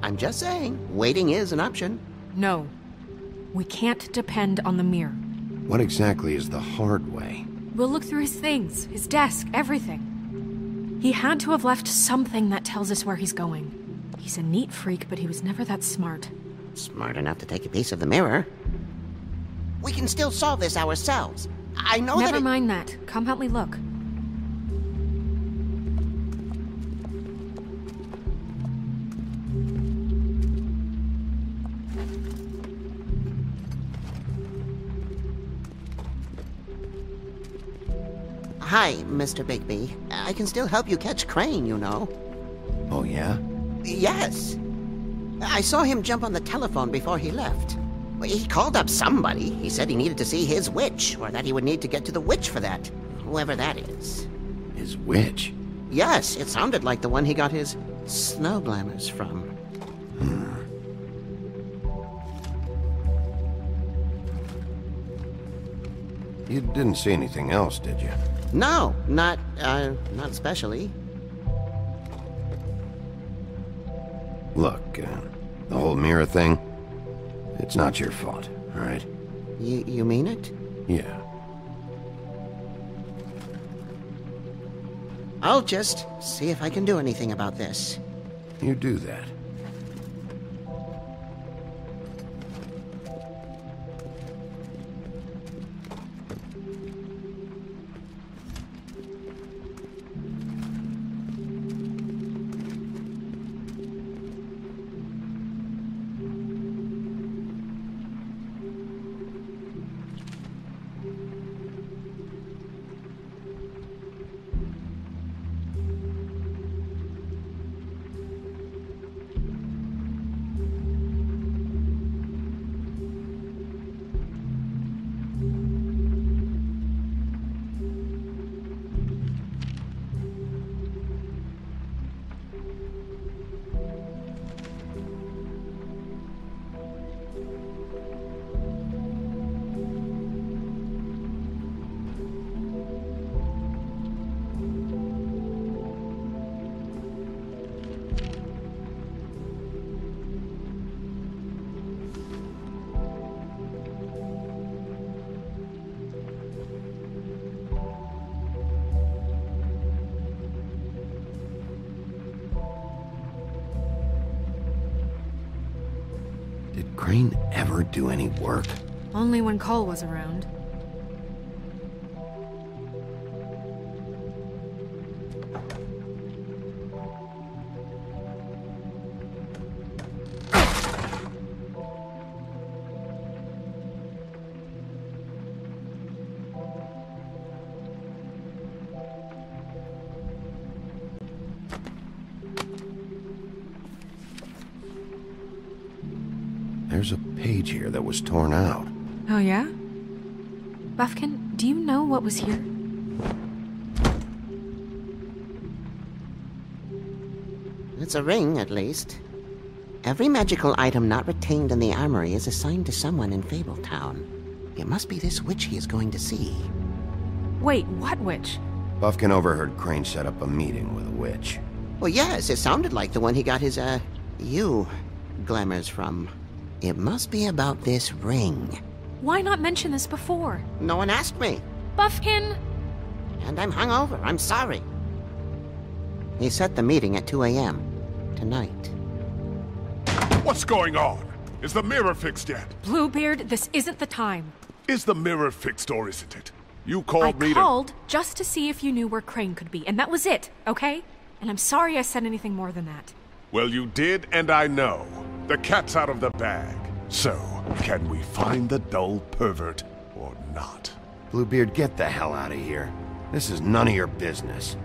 I'm just saying, waiting is an option. No. We can't depend on the mirror. What exactly is the hard way? We'll look through his things, his desk, everything. He had to have left something that tells us where he's going. He's a neat freak, but he was never that smart. Smart enough to take a piece of the mirror. We can still solve this ourselves. I know that Never mind that. Come help me look. Hi, Mr. Bigby. I can still help you catch Crane, you know. Oh, yeah? Yes. I saw him jump on the telephone before he left. He called up somebody. He said he needed to see his witch, or that he would need to get to the witch for that. Whoever that is. His witch? Yes, it sounded like the one he got his snow glamours from. You didn't see anything else, did you? No, not especially. Look, the whole mirror thing, it's not your fault, all right? You mean it? Yeah. I'll just see if I can do anything about this. You do that. Did Crane ever do any work? Only when Cole was around. There's a page here that was torn out. Oh, yeah? Buffkin, do you know what was here? It's a ring, at least. Every magical item not retained in the armory is assigned to someone in Fabletown. It must be this witch he is going to see. Wait, what witch? Buffkin overheard Crane set up a meeting with a witch. Well, yes, it sounded like the one he got his, glamours from. It must be about this ring. Why not mention this before? No one asked me. Buffkin! And I'm hungover. I'm sorry. He set the meeting at 2 a.m. tonight. What's going on? Is the mirror fixed yet? Bluebeard, this isn't the time. Is the mirror fixed or isn't it? You called me to... I called just to see if you knew where Crane could be, and that was it, okay? And I'm sorry I said anything more than that. Well, you did, and I know. The cat's out of the bag. So, can we find the dull pervert or not? Bluebeard, get the hell out of here. This is none of your business.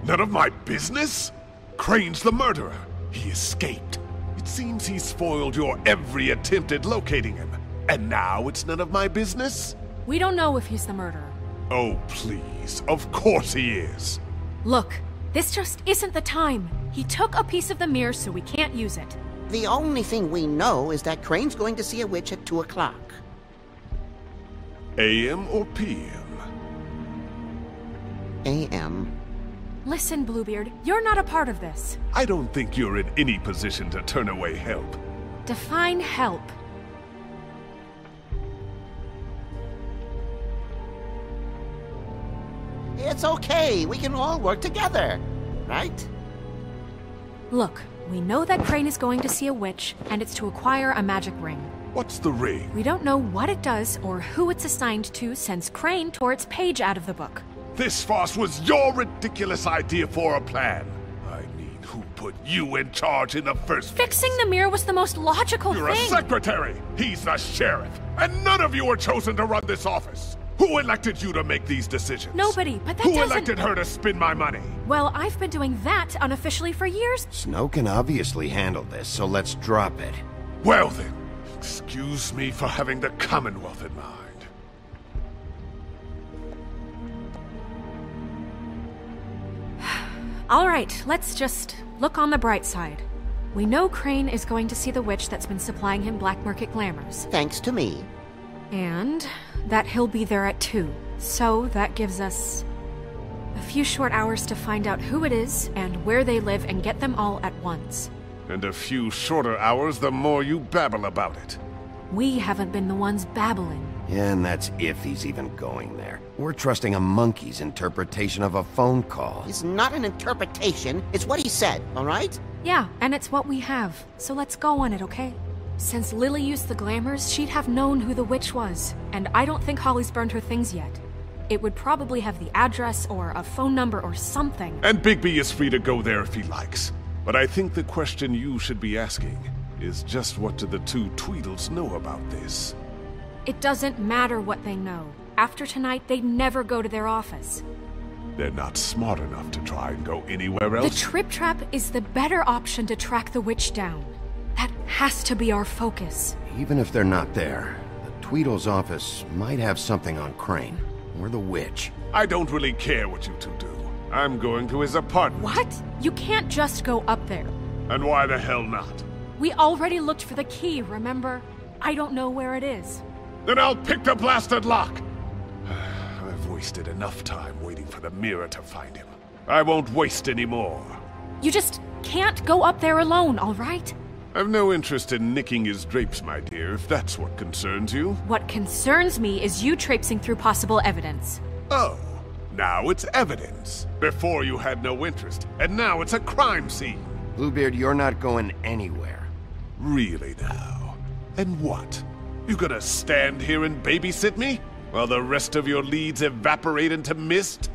None of my business? Crane's the murderer. He escaped. It seems he spoiled your every attempt at locating him. And now it's none of my business? We don't know if he's the murderer. Oh, please. Of course he is. Look, this just isn't the time. He took a piece of the mirror, so we can't use it. The only thing we know is that Crane's going to see a witch at 2 o'clock. AM or PM? AM. Listen, Bluebeard, you're not a part of this. I don't think you're in any position to turn away help. Define help. It's okay. We can all work together, right? Look, we know that Crane is going to see a witch, and it's to acquire a magic ring. What's the ring? We don't know what it does or who it's assigned to since Crane tore its page out of the book. This farce was your ridiculous idea for a plan. I mean, who put you in charge in the first place? Fixing the mirror was the most logical You're thing. a secretary. He's the sheriff. And none of you were chosen to run this office. Who elected you to make these decisions? Nobody, but that Who doesn't... elected her to spend my money? Well, I've been doing that unofficially for years. Snow can obviously handle this, so let's drop it. Well then, excuse me for having the Commonwealth in mind. All right, let's just look on the bright side. We know Crane is going to see the witch that's been supplying him black market glamours. Thanks to me. And that he'll be there at 2. So that gives us a few short hours to find out who it is and where they live and get them all at once. And a few shorter hours the more you babble about it. We haven't been the ones babbling. Yeah, and that's if he's even going there. We're trusting a monkey's interpretation of a phone call. It's not an interpretation. It's what he said, all right? Yeah, and it's what we have. So let's go on it, okay? Since Lily used the glamours, she'd have known who the witch was. And I don't think Holly's burned her things yet. It would probably have the address or a phone number or something. And Bigby is free to go there if he likes. But I think the question you should be asking is just what do the two Tweedles know about this? It doesn't matter what they know. After tonight, they'd never go to their office. They're not smart enough to try and go anywhere else. The Trip Trap is the better option to track the witch down. That has to be our focus. Even if they're not there, the Tweedle's office might have something on Crane. Or the witch. I don't really care what you two do. I'm going to his apartment. What? You can't just go up there. And why the hell not? We already looked for the key, remember? I don't know where it is. Then I'll pick the blasted lock! I've wasted enough time waiting for the mirror to find him. I won't waste any more. You just can't go up there alone, all right? I've no interest in nicking his drapes, my dear, if that's what concerns you. What concerns me is you traipsing through possible evidence. Oh, now it's evidence. Before you had no interest, and now it's a crime scene. Bluebeard, you're not going anywhere. Really now? And what? You gonna stand here and babysit me? While the rest of your leads evaporate into mist?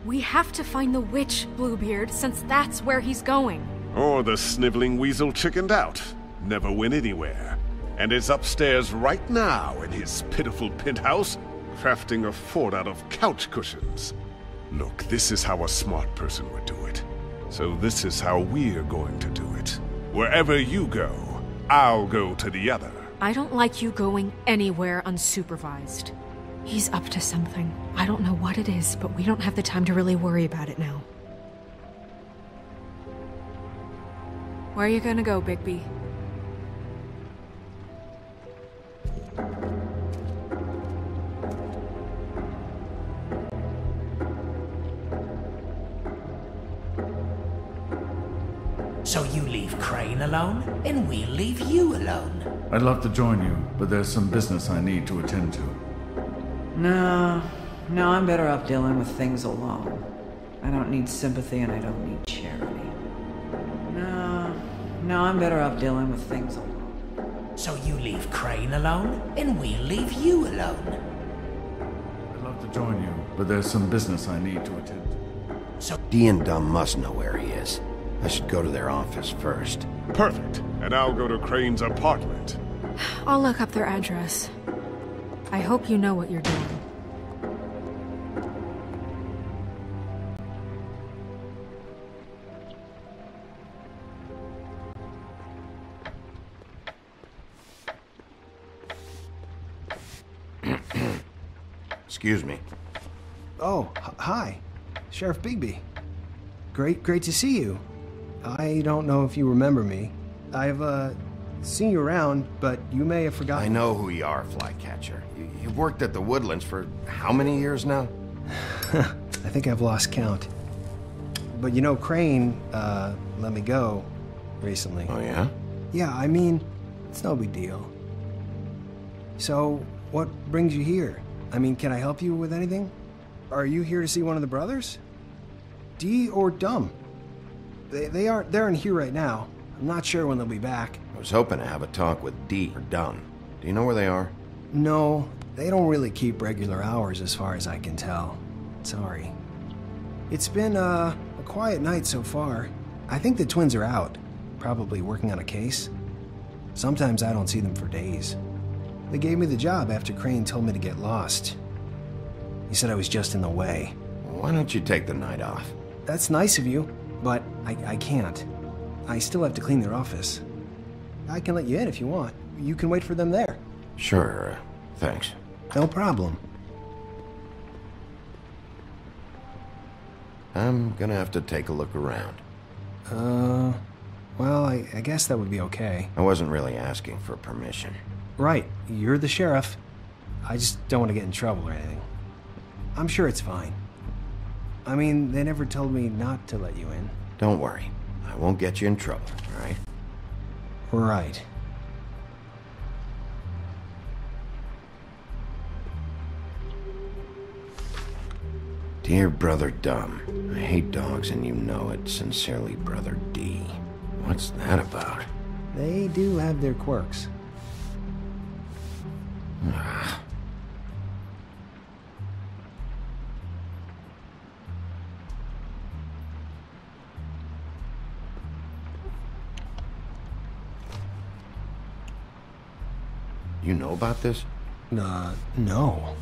We have to find the witch, Bluebeard, since that's where he's going. Or the sniveling weasel chickened out. Never went anywhere. And is upstairs right now in his pitiful penthouse, crafting a fort out of couch cushions. Look, this is how a smart person would do it. So this is how we're going to do it. Wherever you go, I'll go to the other. I don't like you going anywhere unsupervised. He's up to something. I don't know what it is, but we don't have the time to really worry about it now. Where are you gonna go, Bigby? So you leave Crane alone, and we'll leave you alone. I'd love to join you, but there's some business I need to attend to. No, I'm better off dealing with things alone. I don't need sympathy and I don't need charity. No, I'm better off dealing with things alone. So you leave Crane alone, and we'll leave you alone. I'd love to join you, but there's some business I need to attend to. So Dee and Dum must know where he is. I should go to their office first. Perfect. And I'll go to Crane's apartment. I'll look up their address. I hope you know what you're doing. Excuse me. Oh, hi. Sheriff Bigby. Great to see you. I don't know if you remember me. I've, seen you around, but you may have forgotten. I know who you are, Flycatcher. You've worked at the Woodlands for how many years now? I think I've lost count. But you know, Crane, let me go recently. Oh, yeah? Yeah, I mean, it's no big deal. So, what brings you here? I mean, can I help you with anything? Are you here to see one of the brothers? D or Dumb? They're in here right now. I'm not sure when they'll be back. I was hoping to have a talk with D or Dumb. Do you know where they are? No, they don't really keep regular hours as far as I can tell. Sorry. It's been, a quiet night so far. I think the twins are out, probably working on a case. Sometimes I don't see them for days. They gave me the job after Crane told me to get lost. He said I was just in the way. Why don't you take the night off? That's nice of you, but I can't. I still have to clean their office. I can let you in if you want. You can wait for them there. Sure, thanks. No problem. I'm gonna have to take a look around. Well, I guess that would be okay. I wasn't really asking for permission. Right, you're the sheriff. I just don't want to get in trouble or anything. I'm sure it's fine. I mean, they never told me not to let you in. Don't worry. I won't get you in trouble, all right? Right. Dear Brother Dumb, I hate dogs and you know it. Sincerely, Brother D. What's that about? They do have their quirks. Ah. You know about this? No.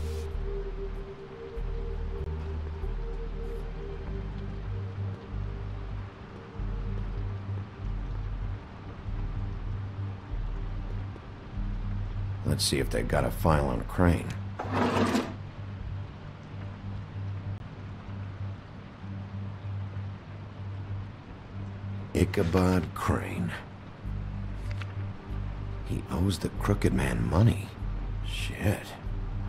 Let's see if they've got a file on Crane. Ichabod Crane. He owes the crooked man money. Shit.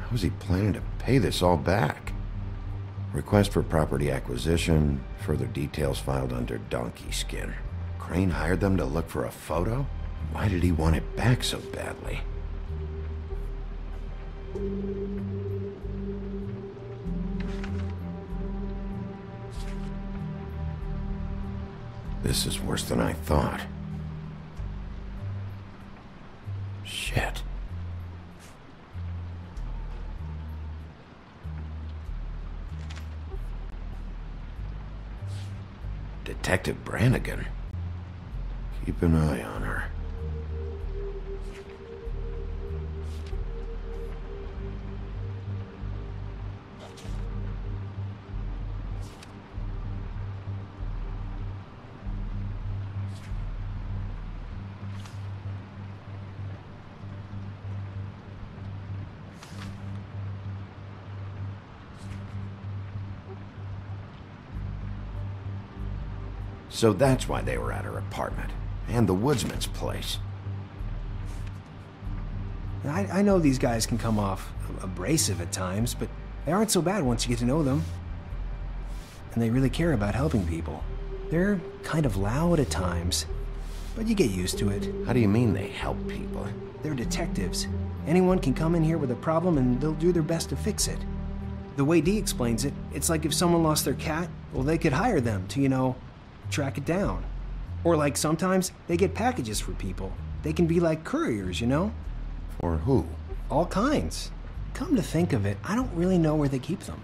How is he planning to pay this all back? Request for property acquisition. Further details filed under donkey skin. Crane hired them to look for a photo? Why did he want it back so badly? This is worse than I thought. Shit. Detective Brannigan. Keep an eye on her. So that's why they were at her apartment. And the woodsman's place. I know these guys can come off abrasive at times, but they aren't so bad once you get to know them. And they really care about helping people. They're kind of loud at times, but you get used to it. How do you mean they help people? They're detectives. Anyone can come in here with a problem and they'll do their best to fix it. The way Dee explains it, it's like if someone lost their cat, well, they could hire them to, you know, track it down. Or like sometimes they get packages for people. They can be like couriers, you know? For who? All kinds. Come to think of it, I don't really know where they keep them.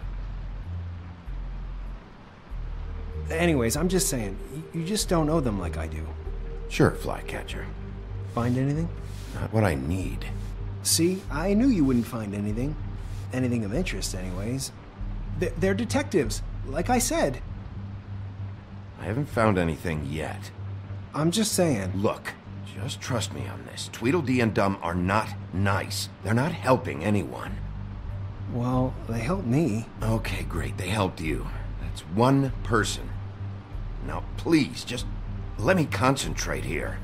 Anyways, I'm just saying, you just don't know them like I do. Sure, Flycatcher. Find anything? Not what I need. See, I knew you wouldn't find anything. Anything of interest, anyways. They're detectives, like I said. I haven't found anything yet. I'm just saying. Look, just trust me on this. Tweedledee and Dumb are not nice. They're not helping anyone. Well, they helped me. Okay, great. They helped you. That's one person. Now, please, just let me concentrate here.